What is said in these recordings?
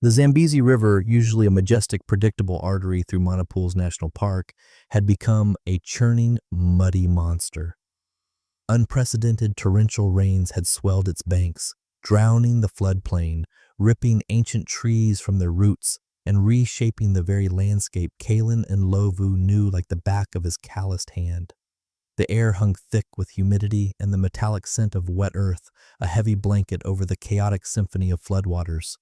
The Zambezi River, usually a majestic, predictable artery through Monopools National Park, had become a churning, muddy monster. Unprecedented torrential rains had swelled its banks, drowning the floodplain, ripping ancient trees from their roots, and reshaping the very landscape Kalen and Lovu knew like the back of his calloused hand. The air hung thick with humidity and the metallic scent of wet earth, a heavy blanket over the chaotic symphony of floodwaters.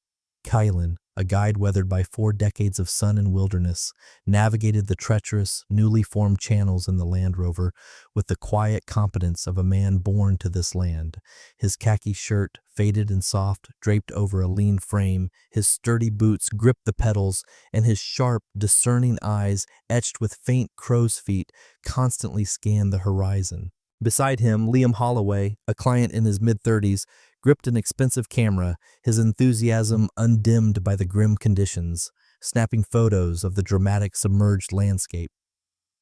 Kylan, a guide weathered by 4 decades of sun and wilderness, navigated the treacherous, newly formed channels in the Land Rover with the quiet competence of a man born to this land. His khaki shirt, faded and soft, draped over a lean frame, his sturdy boots gripped the pedals, and his sharp, discerning eyes, etched with faint crow's feet, constantly scanned the horizon. Beside him, Liam Holloway, a client in his mid-30s, gripped an expensive camera, his enthusiasm undimmed by the grim conditions, snapping photos of the dramatic submerged landscape.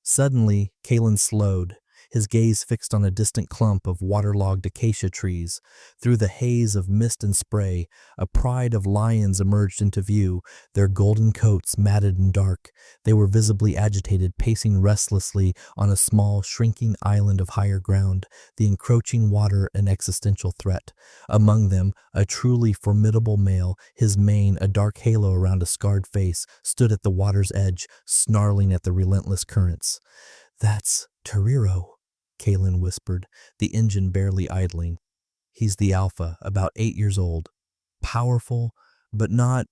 Suddenly, Kalen slowed, his gaze fixed on a distant clump of waterlogged acacia trees. Through the haze of mist and spray, a pride of lions emerged into view, their golden coats matted and dark. They were visibly agitated, pacing restlessly on a small, shrinking island of higher ground, the encroaching water an existential threat. Among them, a truly formidable male, his mane a dark halo around a scarred face, stood at the water's edge, snarling at the relentless currents. "That's Toriro," Kalen whispered, the engine barely idling. "He's the alpha, about 8 years old. Powerful, but not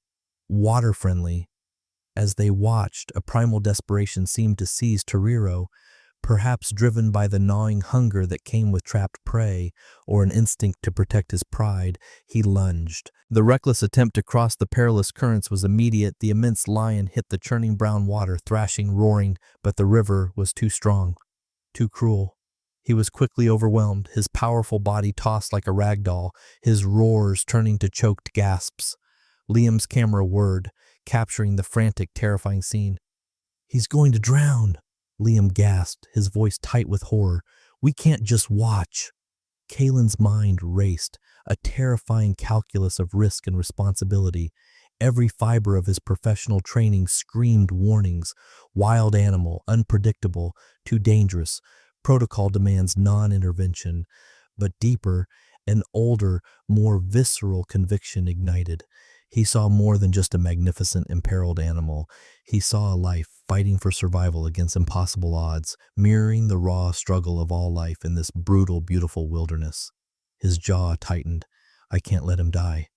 water-friendly." As they watched, a primal desperation seemed to seize Toriro, perhaps driven by the gnawing hunger that came with trapped prey, or an instinct to protect his pride. He lunged. The reckless attempt to cross the perilous currents was immediate. The immense lion hit the churning brown water, thrashing, roaring, but the river was too strong, too cruel. He was quickly overwhelmed, his powerful body tossed like a rag doll, his roars turning to choked gasps. Liam's camera whirred, capturing the frantic, terrifying scene. "He's going to drown," Liam gasped, his voice tight with horror. "We can't just watch." Kalen's mind raced, a terrifying calculus of risk and responsibility. Every fiber of his professional training screamed warnings. Wild animal, unpredictable, too dangerous. Protocol demands non-intervention. But deeper, an older, more visceral conviction ignited. He saw more than just a magnificent, imperiled animal. He saw a life fighting for survival against impossible odds, mirroring the raw struggle of all life in this brutal, beautiful wilderness. His jaw tightened. "I can't let him die."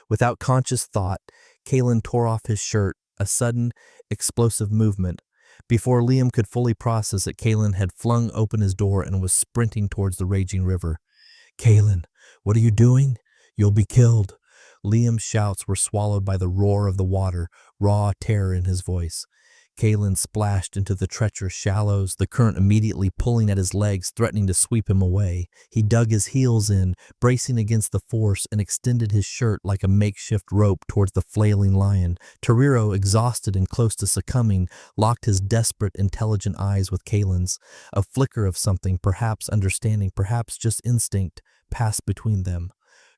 Without conscious thought, Kalen tore off his shirt, a sudden, explosive movement. Before Liam could fully process it, Kalen had flung open his door and was sprinting towards the raging river. "Kalen, what are you doing? You'll be killed." Liam's shouts were swallowed by the roar of the water, raw terror in his voice. Kalen splashed into the treacherous shallows, the current immediately pulling at his legs, threatening to sweep him away. He dug his heels in, bracing against the force, and extended his shirt like a makeshift rope towards the flailing lion. Toriro, exhausted and close to succumbing, locked his desperate, intelligent eyes with Kalen's. A flicker of something, perhaps understanding, perhaps just instinct, passed between them.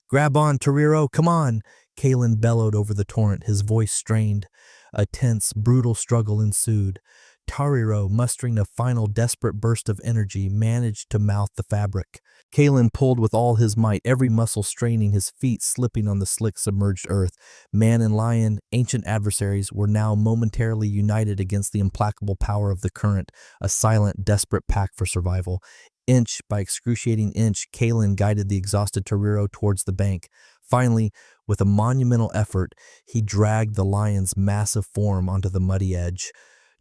"Grab on, Toriro, come on!" Kalen bellowed over the torrent, his voice strained. A tense, brutal struggle ensued. Toriro, mustering a final desperate burst of energy, managed to mouth the fabric. Kalen pulled with all his might, every muscle straining, his feet slipping on the slick, submerged earth. Man and lion, ancient adversaries, were now momentarily united against the implacable power of the current, a silent, desperate pact for survival. Inch by excruciating inch, Kalen guided the exhausted Toriro towards the bank. Finally, with a monumental effort, he dragged the lion's massive form onto the muddy edge.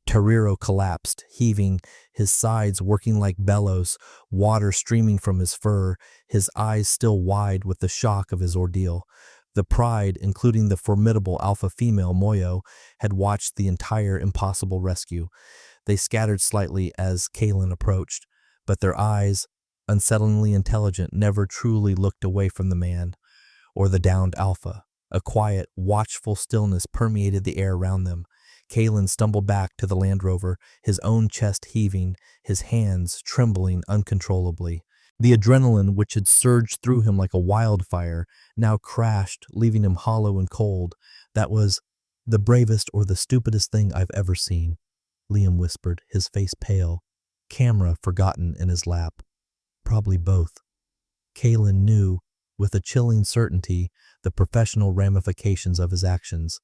Toriro collapsed, heaving, his sides working like bellows, water streaming from his fur, his eyes still wide with the shock of his ordeal. The pride, including the formidable alpha female Moyo, had watched the entire impossible rescue. They scattered slightly as Kalen approached, but their eyes, unsettlingly intelligent, never truly looked away from the man or the downed alpha. A quiet, watchful stillness permeated the air around them. Kalen stumbled back to the Land Rover, his own chest heaving, his hands trembling uncontrollably. The adrenaline, which had surged through him like a wildfire, now crashed, leaving him hollow and cold. That was the bravest or the stupidest thing I've ever seen, Liam whispered, his face pale, camera forgotten in his lap. Probably both. Kaylin knew, with a chilling certainty, the professional ramifications of his actions.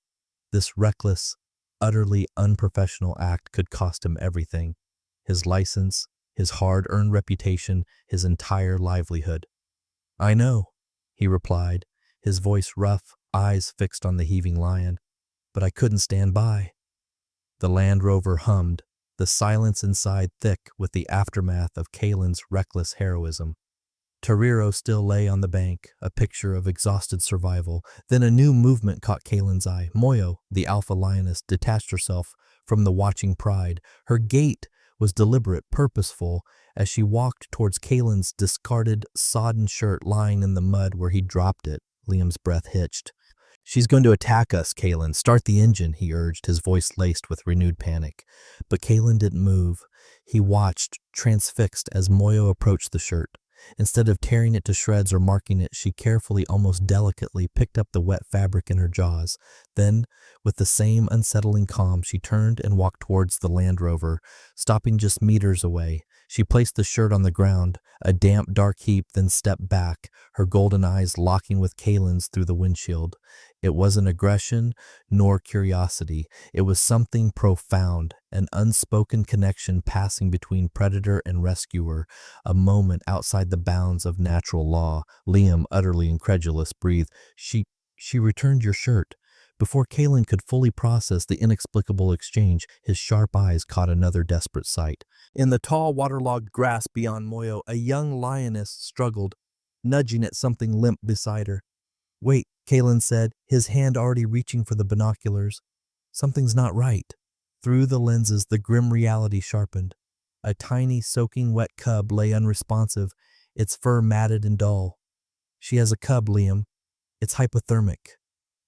This reckless, utterly unprofessional act could cost him everything. His license, his hard-earned reputation, his entire livelihood. "I know," he replied, his voice rough, eyes fixed on the heaving lion. "But I couldn't stand by." The Land Rover hummed, the silence inside thick with the aftermath of Kaylin's reckless heroism. Tariro still lay on the bank, a picture of exhausted survival. Then a new movement caught Kaylin's eye. Moyo, the alpha lioness, detached herself from the watching pride. Her gait was deliberate, purposeful, as she walked towards Kaylin's discarded, sodden shirt lying in the mud where he dropped it. Liam's breath hitched. "She's going to attack us, Kaylin. Start the engine," he urged, his voice laced with renewed panic. But Kaylin didn't move. He watched, transfixed, as Moyo approached the shirt. Instead of tearing it to shreds or marking it, she carefully, almost delicately, picked up the wet fabric in her jaws. Then, with the same unsettling calm, she turned and walked towards the Land Rover, stopping just meters away. She placed the shirt on the ground, a damp, dark heap, then stepped back, her golden eyes locking with Kaylin's through the windshield. It wasn't aggression nor curiosity. It was something profound, an unspoken connection passing between predator and rescuer, a moment outside the bounds of natural law. Liam, utterly incredulous, breathed, She returned your shirt." Before Kaylin could fully process the inexplicable exchange, his sharp eyes caught another desperate sight. In the tall, waterlogged grass beyond Moyo, a young lioness struggled, nudging at something limp beside her. "Wait," Kaylin said, his hand already reaching for the binoculars. "Something's not right." Through the lenses, the grim reality sharpened. A tiny, soaking wet cub lay unresponsive, its fur matted and dull. "She has a cub, Liam. It's hypothermic."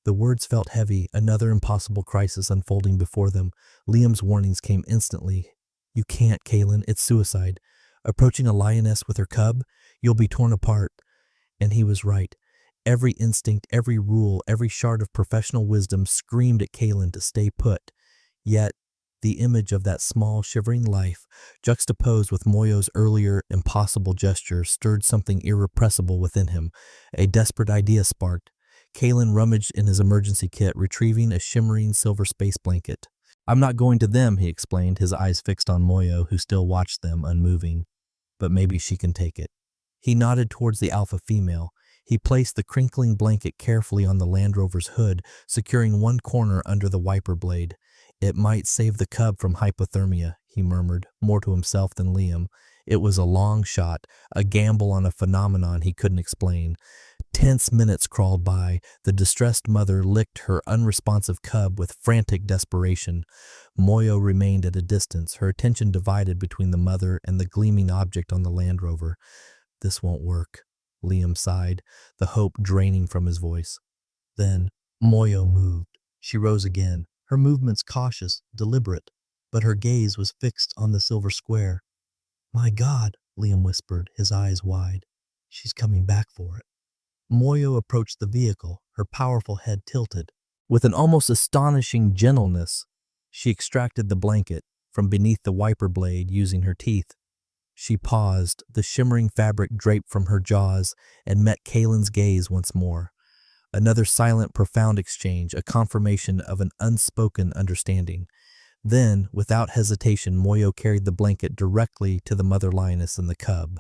The words felt heavy, another impossible crisis unfolding before them. Liam's warnings came instantly. "You can't, Kaylin. It's suicide. Approaching a lioness with her cub, you'll be torn apart." And he was right. Every instinct, every rule, every shard of professional wisdom screamed at Kaylin to stay put. Yet, the image of that small, shivering life, juxtaposed with Moyo's earlier, impossible gesture, stirred something irrepressible within him. A desperate idea sparked. Kaylin rummaged in his emergency kit, retrieving a shimmering silver space blanket. "I'm not going to them," he explained, his eyes fixed on Moyo, who still watched them, unmoving. "But maybe she can take it." He nodded towards the alpha female. He placed the crinkling blanket carefully on the Land Rover's hood, securing one corner under the wiper blade. "It might save the cub from hypothermia," he murmured, more to himself than Liam. It was a long shot, a gamble on a phenomenon he couldn't explain. Tense minutes crawled by. The distressed mother licked her unresponsive cub with frantic desperation. Moyo remained at a distance, her attention divided between the mother and the gleaming object on the Land Rover. "This won't work," Liam sighed, the hope draining from his voice. Then Moyo moved. She rose again, her movements cautious, deliberate, but her gaze was fixed on the silver square. "My God," Liam whispered, his eyes wide. "She's coming back for it." Moyo approached the vehicle, her powerful head tilted. With an almost astonishing gentleness, she extracted the blanket from beneath the wiper blade using her teeth. She paused, the shimmering fabric draped from her jaws, and met Kaylin's gaze once more. Another silent, profound exchange, a confirmation of an unspoken understanding. Then, without hesitation, Moyo carried the blanket directly to the mother lioness and the cub.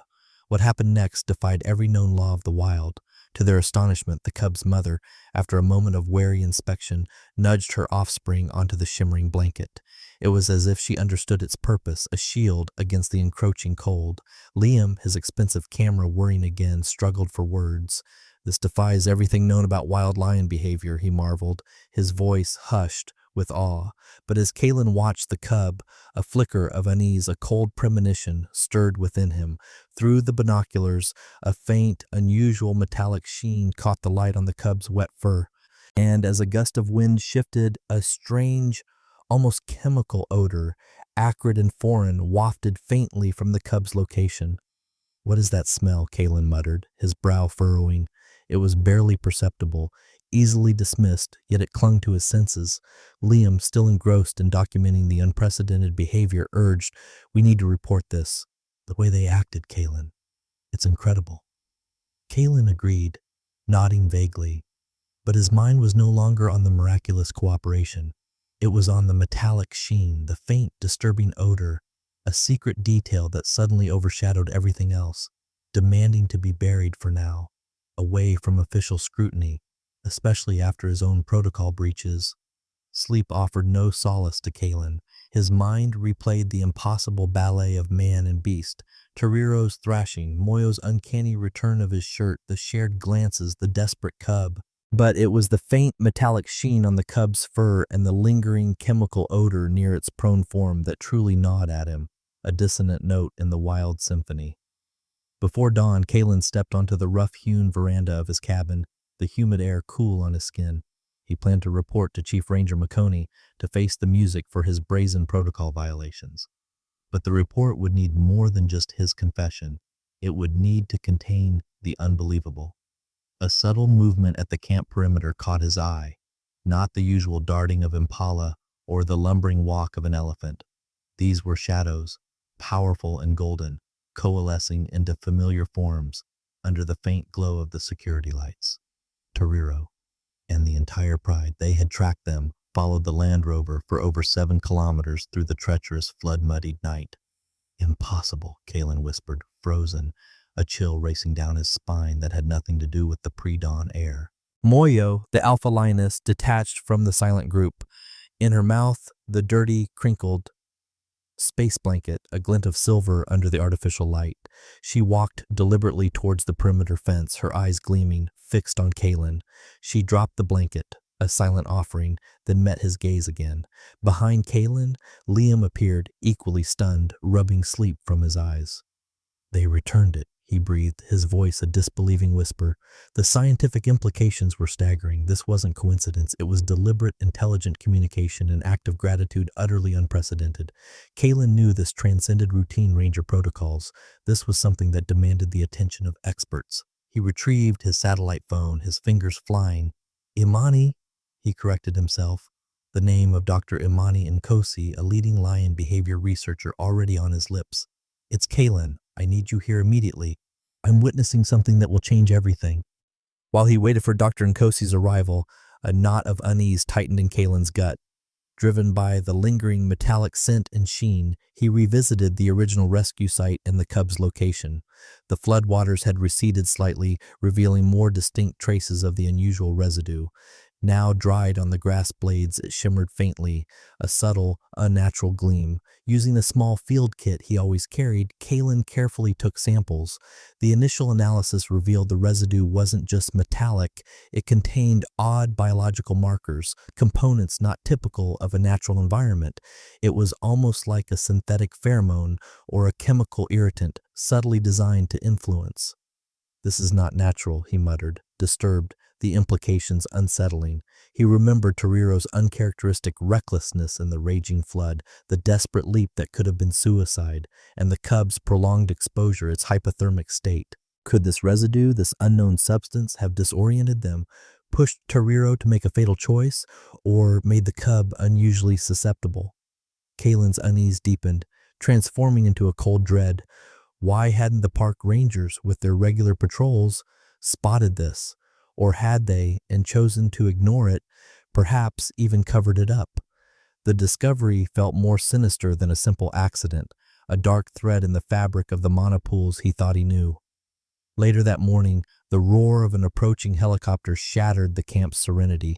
What happened next defied every known law of the wild. To their astonishment, the cub's mother, after a moment of wary inspection, nudged her offspring onto the shimmering blanket. It was as if she understood its purpose, a shield against the encroaching cold. Liam, his expensive camera whirring again, struggled for words. "This defies everything known about wild lion behavior," he marveled, his voice hushed with awe. But as Kaylin watched the cub, a flicker of unease, a cold premonition stirred within him. Through the binoculars, a faint, unusual metallic sheen caught the light on the cub's wet fur. And as a gust of wind shifted, a strange, almost chemical odor, acrid and foreign, wafted faintly from the cub's location. "What is that smell?" Kaylin muttered, his brow furrowing. It was barely perceptible, easily dismissed, yet it clung to his senses. Liam, still engrossed in documenting the unprecedented behavior, urged, "We need to report this. The way they acted, Kalen. It's incredible." Kalen agreed, nodding vaguely, but his mind was no longer on the miraculous cooperation. It was on the metallic sheen, the faint, disturbing odor, a secret detail that suddenly overshadowed everything else, demanding to be buried for now, away from official scrutiny, especially after his own protocol breaches. Sleep offered no solace to Kalen. His mind replayed the impossible ballet of man and beast, Toriro's thrashing, Moyo's uncanny return of his shirt, the shared glances, the desperate cub. But it was the faint metallic sheen on the cub's fur and the lingering chemical odor near its prone form that truly gnawed at him, a dissonant note in the wild symphony. Before dawn, Kalen stepped onto the rough-hewn veranda of his cabin, the humid air cool on his skin. He planned to report to Chief Ranger McConey to face the music for his brazen protocol violations. But the report would need more than just his confession. It would need to contain the unbelievable. A subtle movement at the camp perimeter caught his eye, not the usual darting of impala or the lumbering walk of an elephant. These were shadows, powerful and golden, coalescing into familiar forms under the faint glow of the security lights. Toriro and the entire pride. They had tracked them, followed the Land Rover for over 7 kilometers through the treacherous, flood-muddied night. "Impossible," Kalen whispered, frozen, a chill racing down his spine that had nothing to do with the pre-dawn air. Moyo, the alpha lioness, detached from the silent group. In her mouth, the dirty, crinkled space blanket, a glint of silver under the artificial light. She walked deliberately towards the perimeter fence, her eyes gleaming, fixed on Kalen. She dropped the blanket, a silent offering, then met his gaze again. Behind Kalen, Liam appeared, equally stunned, rubbing sleep from his eyes. "They returned it," he breathed, his voice a disbelieving whisper. The scientific implications were staggering. This wasn't coincidence. It was deliberate, intelligent communication, an act of gratitude utterly unprecedented. Kalen knew this transcended routine ranger protocols. This was something that demanded the attention of experts. He retrieved his satellite phone, his fingers flying. "Imani," he corrected himself, the name of Dr. Imani Nkosi, a leading lion behavior researcher, already on his lips. "It's Kalen. I need you here immediately. I'm witnessing something that will change everything." While he waited for Dr. Nkosi's arrival, a knot of unease tightened in Kalen's gut. Driven by the lingering metallic scent and sheen, he revisited the original rescue site and the cub's location. The floodwaters had receded slightly, revealing more distinct traces of the unusual residue. Now dried on the grass blades, it shimmered faintly, a subtle, unnatural gleam. Using the small field kit he always carried, Kalen carefully took samples. The initial analysis revealed the residue wasn't just metallic, it contained odd biological markers, components not typical of a natural environment. It was almost like a synthetic pheromone or a chemical irritant, subtly designed to influence. "This is not natural," he muttered, disturbed, the implications unsettling. He remembered Toriro's uncharacteristic recklessness in the raging flood, the desperate leap that could have been suicide, and the cub's prolonged exposure, its hypothermic state. Could this residue, this unknown substance, have disoriented them, pushed Toriro to make a fatal choice, or made the cub unusually susceptible? Kalen's unease deepened, transforming into a cold dread. Why hadn't the park rangers, with their regular patrols, spotted this? Or had they, and chosen to ignore it, perhaps even covered it up? The discovery felt more sinister than a simple accident, a dark thread in the fabric of the monopools he thought he knew. Later that morning, the roar of an approaching helicopter shattered the camp's serenity.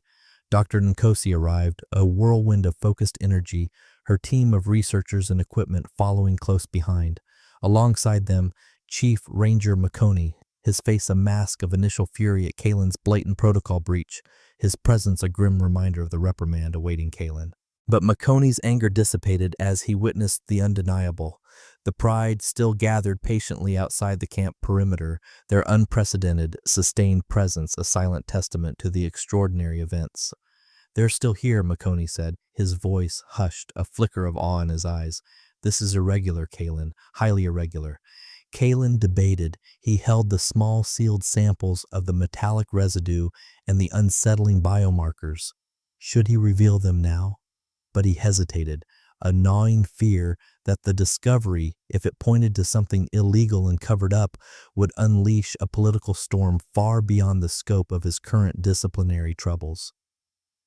Dr. Nkosi arrived, a whirlwind of focused energy, her team of researchers and equipment following close behind. Alongside them, Chief Ranger McConey, his face a mask of initial fury at Kalen's blatant protocol breach, his presence a grim reminder of the reprimand awaiting Kalen. But McConey's anger dissipated as he witnessed the undeniable. The pride still gathered patiently outside the camp perimeter, their unprecedented, sustained presence a silent testament to the extraordinary events. "They're still here," McConey said, his voice hushed, a flicker of awe in his eyes. "This is irregular, Kalen, highly irregular. Kalen debated. He held the small sealed samples of the metallic residue and the unsettling biomarkers. Should he reveal them now? But he hesitated, a gnawing fear that the discovery, if it pointed to something illegal and covered up, would unleash a political storm far beyond the scope of his current disciplinary troubles.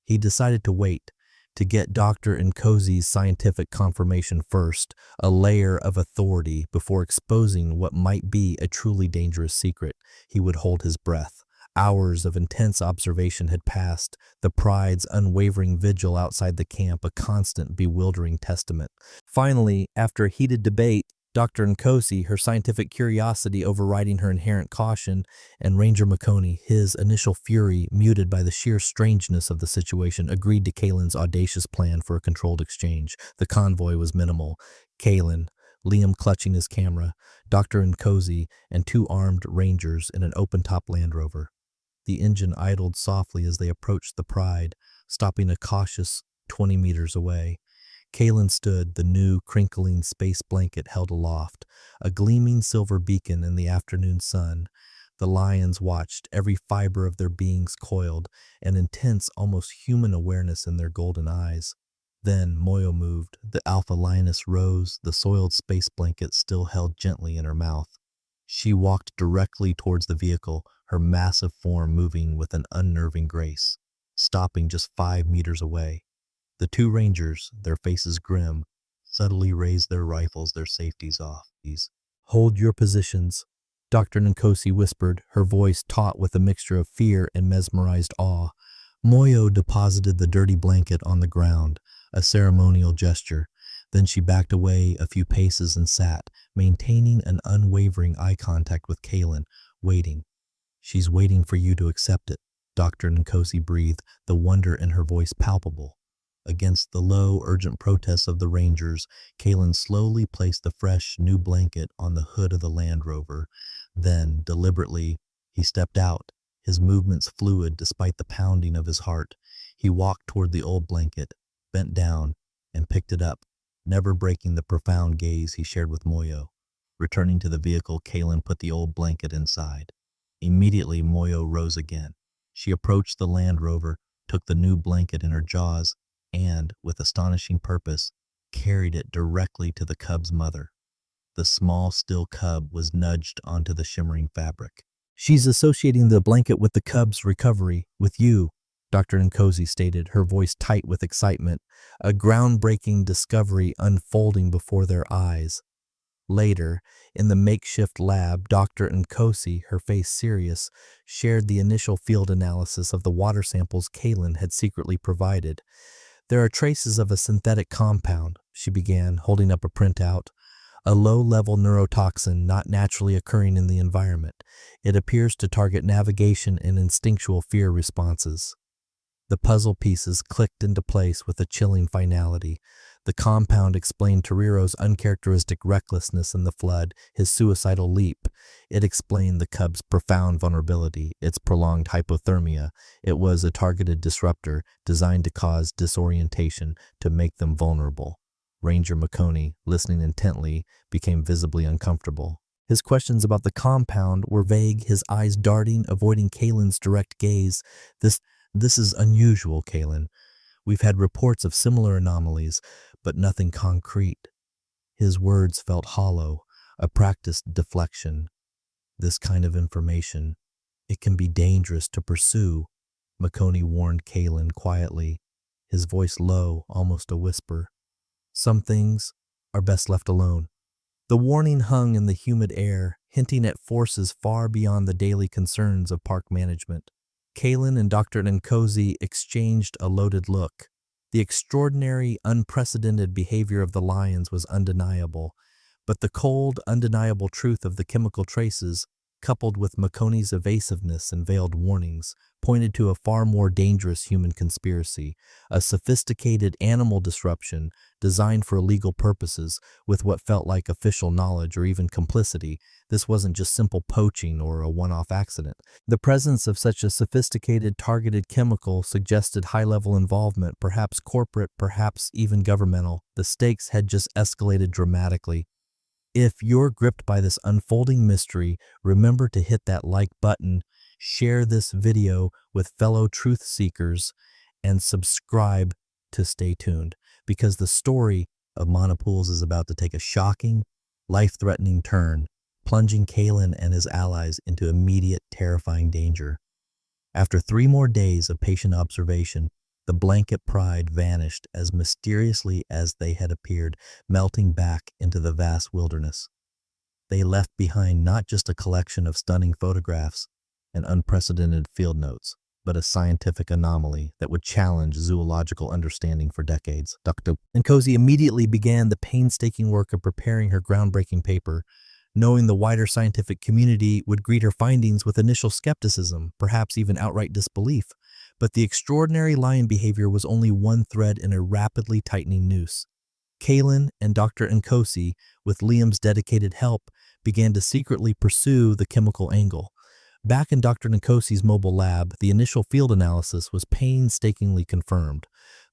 He decided to wait, to get Dr. Nkozi's scientific confirmation first, a layer of authority before exposing what might be a truly dangerous secret. He would hold his breath. Hours of intense observation had passed, the pride's unwavering vigil outside the camp a constant, bewildering testament. Finally, after a heated debate, Dr. Nkosi, her scientific curiosity overriding her inherent caution, and Ranger McConey, his initial fury muted by the sheer strangeness of the situation, agreed to Kalen's audacious plan for a controlled exchange. The convoy was minimal. Kalen, Liam clutching his camera, Dr. Nkosi, and 2 armed rangers in an open-top Land Rover. The engine idled softly as they approached the Pride, stopping a cautious 20 meters away. Kalen stood, the new, crinkling space blanket held aloft, a gleaming silver beacon in the afternoon sun. The lions watched, every fiber of their beings coiled, an intense, almost human awareness in their golden eyes. Then Moyo moved. The alpha lioness rose, the soiled space blanket still held gently in her mouth. She walked directly towards the vehicle, her massive form moving with an unnerving grace, stopping just 5 meters away. The 2 rangers, their faces grim, subtly raised their rifles, their safeties off. "Hold your positions," Dr. Nkosi whispered, her voice taut with a mixture of fear and mesmerized awe. Moyo deposited the dirty blanket on the ground, a ceremonial gesture. Then she backed away a few paces and sat, maintaining an unwavering eye contact with Kalen, waiting. "She's waiting for you to accept it," Dr. Nkosi breathed, the wonder in her voice palpable. Against the low, urgent protests of the rangers, Kalen slowly placed the fresh, new blanket on the hood of the Land Rover. Then, deliberately, he stepped out, his movements fluid despite the pounding of his heart. He walked toward the old blanket, bent down, and picked it up, never breaking the profound gaze he shared with Moyo. Returning to the vehicle, Kalen put the old blanket inside. Immediately, Moyo rose again. She approached the Land Rover, took the new blanket in her jaws, and, with astonishing purpose, carried it directly to the cub's mother. The small, still cub was nudged onto the shimmering fabric. "She's associating the blanket with the cub's recovery, with you," Dr. Nkosi stated, her voice tight with excitement, a groundbreaking discovery unfolding before their eyes. Later, in the makeshift lab, Dr. Nkosi, her face serious, shared the initial field analysis of the water samples Kalen had secretly provided. "There are traces of a synthetic compound," she began, holding up a printout. "A low-level neurotoxin not naturally occurring in the environment. It appears to target navigation and instinctual fear responses." The puzzle pieces clicked into place with a chilling finality. The compound explained Toriro's uncharacteristic recklessness in the flood, his suicidal leap. It explained the cub's profound vulnerability, its prolonged hypothermia. It was a targeted disruptor designed to cause disorientation, to make them vulnerable. Ranger McConey, listening intently, became visibly uncomfortable. His questions about the compound were vague, his eyes darting, avoiding Kalen's direct gaze. This is unusual, Kalen. We've had reports of similar anomalies, but nothing concrete." His words felt hollow, a practiced deflection. "This kind of information, it can be dangerous to pursue," McConey warned Kalen quietly, his voice low, almost a whisper. "Some things are best left alone." The warning hung in the humid air, hinting at forces far beyond the daily concerns of park management. Kalen and Dr. Nkosi exchanged a loaded look. The extraordinary, unprecedented behavior of the lions was undeniable, but the cold, undeniable truth of the chemical traces, coupled with McConey's evasiveness and veiled warnings, pointed to a far more dangerous human conspiracy, a sophisticated animal disruption designed for illegal purposes with what felt like official knowledge or even complicity. This wasn't just simple poaching or a one-off accident. The presence of such a sophisticated, targeted chemical suggested high-level involvement, perhaps corporate, perhaps even governmental. The stakes had just escalated dramatically. If you're gripped by this unfolding mystery, remember to hit that like button, share this video with fellow truth seekers, and subscribe to stay tuned, because the story of monopools is about to take a shocking, life-threatening turn, plunging Kalen and his allies into immediate, terrifying danger. After 3 more days of patient observation, the blanket pride vanished as mysteriously as they had appeared, melting back into the vast wilderness. They left behind not just a collection of stunning photographs and unprecedented field notes, but a scientific anomaly that would challenge zoological understanding for decades. Dr. Nkosi immediately began the painstaking work of preparing her groundbreaking paper, knowing the wider scientific community would greet her findings with initial skepticism, perhaps even outright disbelief. But the extraordinary lion behavior was only one thread in a rapidly tightening noose. Kalen and Dr. Nkosi, with Liam's dedicated help, began to secretly pursue the chemical angle. Back in Dr. Nkosi's mobile lab, the initial field analysis was painstakingly confirmed.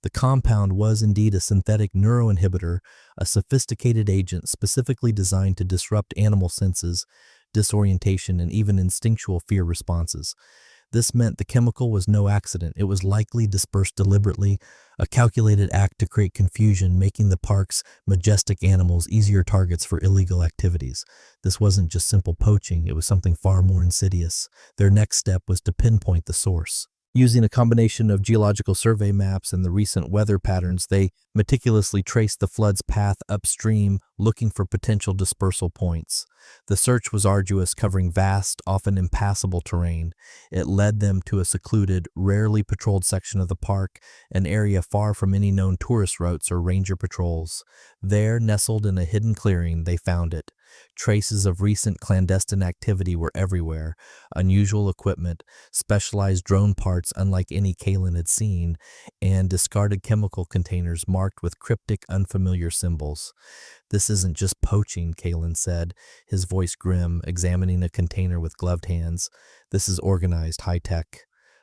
The compound was indeed a synthetic neuroinhibitor, a sophisticated agent specifically designed to disrupt animal senses, disorientation, and even instinctual fear responses. This meant the chemical was no accident. It was likely dispersed deliberately, a calculated act to create confusion, making the park's majestic animals easier targets for illegal activities. This wasn't just simple poaching, it was something far more insidious. Their next step was to pinpoint the source. Using a combination of geological survey maps and the recent weather patterns, they meticulously traced the flood's path upstream, looking for potential dispersal points. The search was arduous, covering vast, often impassable terrain. It led them to a secluded, rarely patrolled section of the park, an area far from any known tourist routes or ranger patrols. There, nestled in a hidden clearing, they found it. Traces of recent clandestine activity were everywhere: unusual equipment, specialized drone parts unlike any Kalen had seen, and discarded chemical containers marked with cryptic, unfamiliar symbols. "This isn't just poaching," Kalen said, his voice grim, examining a container with gloved hands. "This is organized high-tech."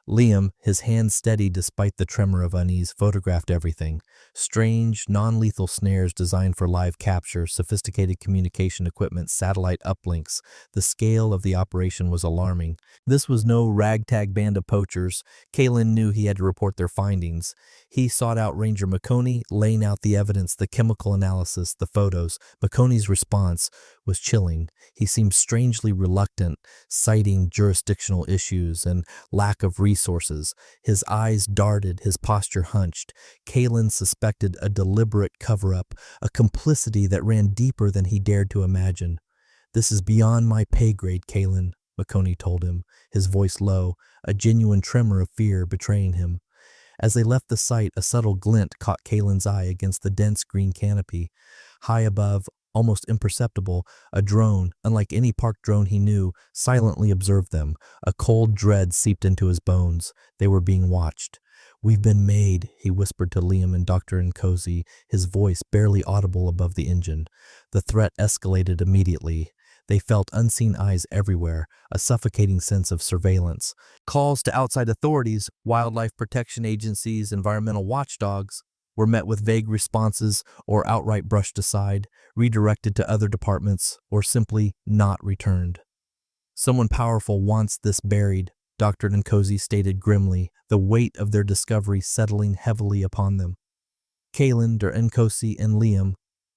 Liam, his hands steady despite the tremor of unease, photographed everything. Strange, non-lethal snares designed for live capture, sophisticated communication equipment, satellite uplinks. The scale of the operation was alarming. This was no ragtag band of poachers. Kalen knew he had to report their findings. He sought out Ranger McConey, laying out the evidence, the chemical analysis, the photos. McConey's response was chilling. He seemed strangely reluctant, citing jurisdictional issues and lack of resources. His eyes darted, his posture hunched. Kalen suspected a deliberate cover-up, a complicity that ran deeper than he dared to imagine. "This is beyond my pay grade, Kalen," McConey told him, his voice low, a genuine tremor of fear betraying him. As they left the site, a subtle glint caught Kalen's eye against the dense green canopy. High above, almost imperceptible, a drone, unlike any park drone he knew, silently observed them. A cold dread seeped into his bones. They were being watched. "We've been made," he whispered to Liam and Dr. Nkosi, his voice barely audible above the engine. The threat escalated immediately. They felt unseen eyes everywhere, a suffocating sense of surveillance. Calls to outside authorities, wildlife protection agencies, environmental watchdogs, were met with vague responses or outright brushed aside, redirected to other departments, or simply not returned. "Someone powerful wants this buried," Dr. Nkosi stated grimly, the weight of their discovery settling heavily upon them. Kalen, Nkosi, and Liam,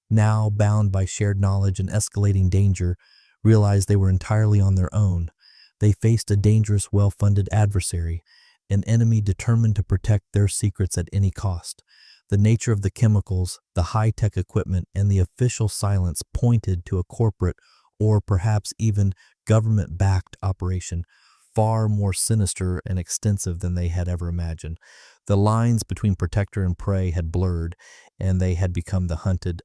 now bound by shared knowledge and escalating danger, realized they were entirely on their own. They faced a dangerous, well-funded adversary, an enemy determined to protect their secrets at any cost. The nature of the chemicals, the high-tech equipment, and the official silence pointed to a corporate or perhaps even government-backed operation, far more sinister and extensive than they had ever imagined. The lines between protector and prey had blurred, and they had become the hunted.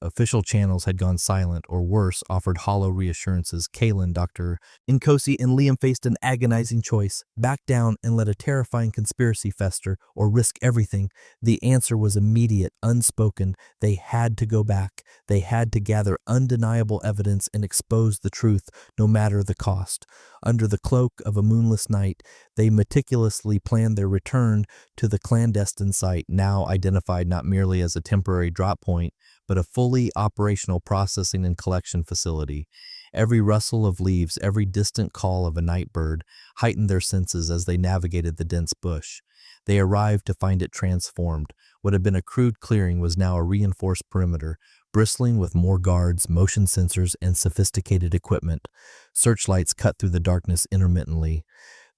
Official channels had gone silent, or worse, offered hollow reassurances. Kalen, Dr. Nkosi, and Liam faced an agonizing choice: back down and let a terrifying conspiracy fester, or risk everything. The answer was immediate, unspoken. They had to go back. They had to gather undeniable evidence and expose the truth, no matter the cost. Under the cloak of a moonless night, they meticulously planned their return to the clandestine site, now identified not merely as a temporary drop point, but a fully fully operational processing and collection facility. Every rustle of leaves, every distant call of a night bird heightened their senses as they navigated the dense bush. They arrived to find it transformed. What had been a crude clearing was now a reinforced perimeter, bristling with more guards, motion sensors, and sophisticated equipment. Searchlights cut through the darkness intermittently.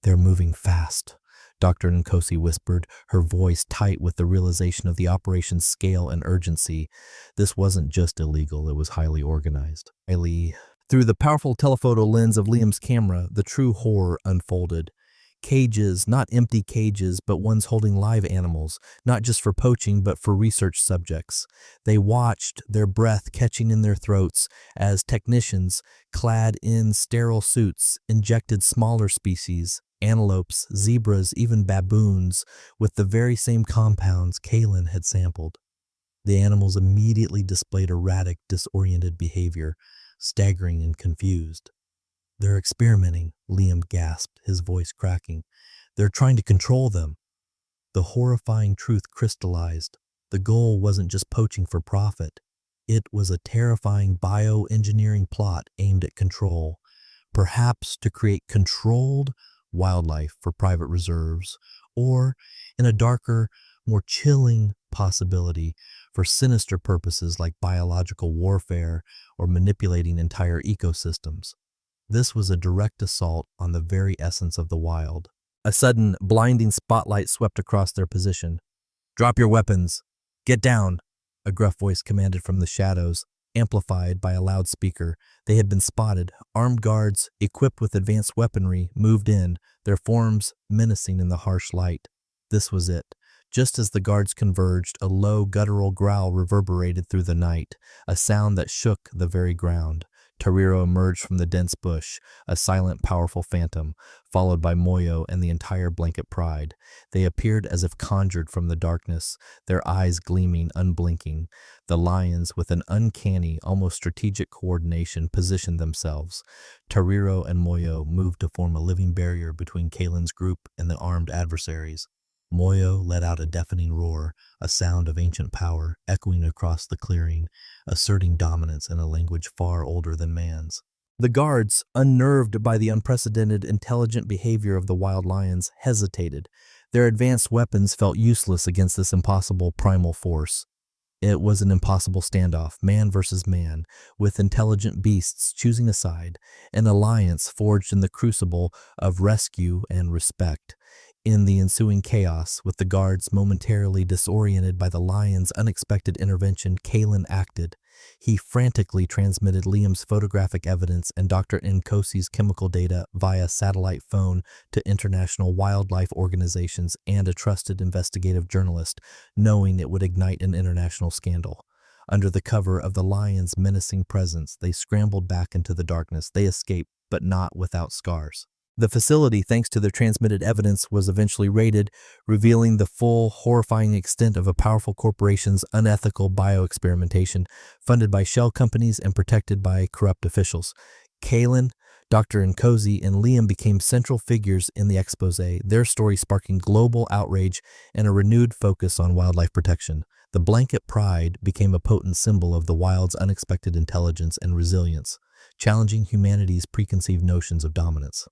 "They're moving fast," Dr. Nkosi whispered, her voice tight with the realization of the operation's scale and urgency. This wasn't just illegal, it was highly organized. Through the powerful telephoto lens of Liam's camera, the true horror unfolded. Cages, not empty cages, but ones holding live animals, not just for poaching, but for research subjects. They watched, their breath catching in their throats, as technicians, clad in sterile suits, injected smaller species, antelopes, zebras, even baboons, with the very same compounds Kalen had sampled. The animals immediately displayed erratic, disoriented behavior, staggering and confused. "They're experimenting," Liam gasped, his voice cracking. "They're trying to control them." The horrifying truth crystallized. The goal wasn't just poaching for profit. It was a terrifying bioengineering plot aimed at control, perhaps to create controlled wildlife for private reserves, or, in a darker, more chilling possibility, for sinister purposes like biological warfare or manipulating entire ecosystems. This was a direct assault on the very essence of the wild. A sudden, blinding spotlight swept across their position. "Drop your weapons! Get down!" a gruff voice commanded from the shadows, amplified by a loudspeaker. They had been spotted. Armed guards, equipped with advanced weaponry, moved in, their forms menacing in the harsh light. This was it. Just as the guards converged, a low, guttural growl reverberated through the night, a sound that shook the very ground. Tariro emerged from the dense bush, a silent, powerful phantom, followed by Moyo and the entire Blanket Pride. They appeared as if conjured from the darkness, their eyes gleaming, unblinking. The lions, with an uncanny, almost strategic coordination, positioned themselves. Tariro and Moyo moved to form a living barrier between Kalen's group and the armed adversaries. Moyo let out a deafening roar, a sound of ancient power, echoing across the clearing, asserting dominance in a language far older than man's. The guards, unnerved by the unprecedented intelligent behavior of the wild lions, hesitated. Their advanced weapons felt useless against this impossible primal force. It was an impossible standoff, man versus man, with intelligent beasts choosing a side, an alliance forged in the crucible of rescue and respect. In the ensuing chaos, with the guards momentarily disoriented by the lion's unexpected intervention, Kalen acted. He frantically transmitted Liam's photographic evidence and Dr. Nkosi's chemical data via satellite phone to international wildlife organizations and a trusted investigative journalist, knowing it would ignite an international scandal. Under the cover of the lion's menacing presence, they scrambled back into the darkness. They escaped, but not without scars. The facility, thanks to their transmitted evidence, was eventually raided, revealing the full, horrifying extent of a powerful corporation's unethical bioexperimentation, funded by shell companies and protected by corrupt officials. Kalen, Dr. Nkosi, and Liam became central figures in the expose, their story sparking global outrage and a renewed focus on wildlife protection. The Blanket Pride became a potent symbol of the wild's unexpected intelligence and resilience, challenging humanity's preconceived notions of dominance.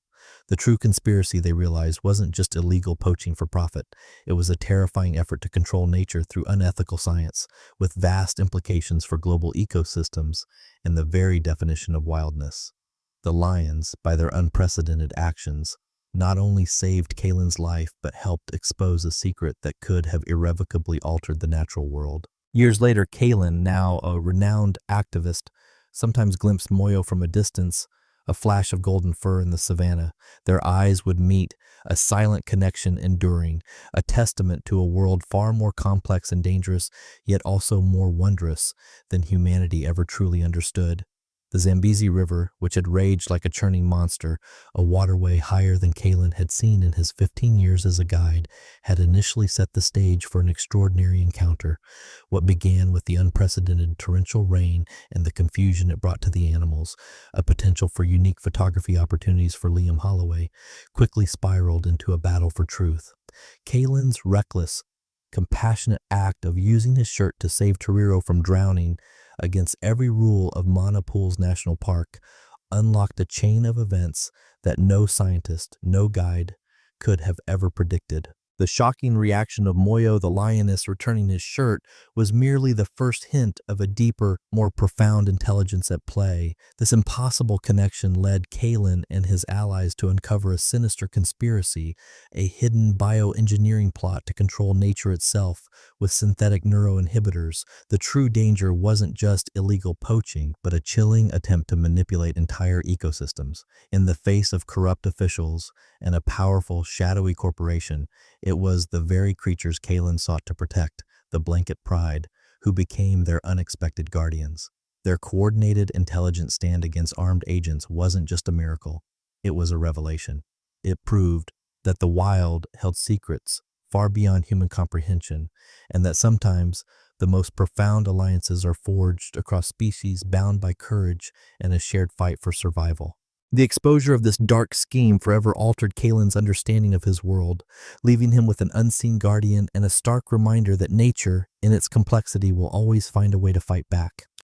The true conspiracy, they realized, wasn't just illegal poaching for profit. It was a terrifying effort to control nature through unethical science, with vast implications for global ecosystems and the very definition of wildness. The lions, by their unprecedented actions, not only saved Kalen's life, but helped expose a secret that could have irrevocably altered the natural world. Years later, Kalen, now a renowned activist, sometimes glimpsed Moyo from a distance, a flash of golden fur in the savannah. Their eyes would meet, a silent connection enduring, a testament to a world far more complex and dangerous, yet also more wondrous than humanity ever truly understood. The Zambezi River, which had raged like a churning monster, a waterway higher than Kalen had seen in his 15 years as a guide, had initially set the stage for an extraordinary encounter. What began with the unprecedented torrential rain and the confusion it brought to the animals, a potential for unique photography opportunities for Liam Holloway, quickly spiraled into a battle for truth. Kalen's reckless, compassionate act of using his shirt to save Toriro from drowning against every rule of Manapul's National Park unlocked a chain of events that no scientist, no guide could have ever predicted. The shocking reaction of Moyo the lioness returning his shirt was merely the first hint of a deeper, more profound intelligence at play. This impossible connection led Kalin and his allies to uncover a sinister conspiracy, a hidden bioengineering plot to control nature itself with synthetic neuroinhibitors. The true danger wasn't just illegal poaching, but a chilling attempt to manipulate entire ecosystems. In the face of corrupt officials and a powerful, shadowy corporation, it was the very creatures Kalin sought to protect, the blanket pride, who became their unexpected guardians. Their coordinated, intelligent stand against armed agents wasn't just a miracle, it was a revelation. It proved that the wild held secrets far beyond human comprehension, and that sometimes the most profound alliances are forged across species bound by courage and a shared fight for survival. The exposure of this dark scheme forever altered Kalin's understanding of his world, leaving him with an unseen guardian and a stark reminder that nature, in its complexity, will always find a way to fight back.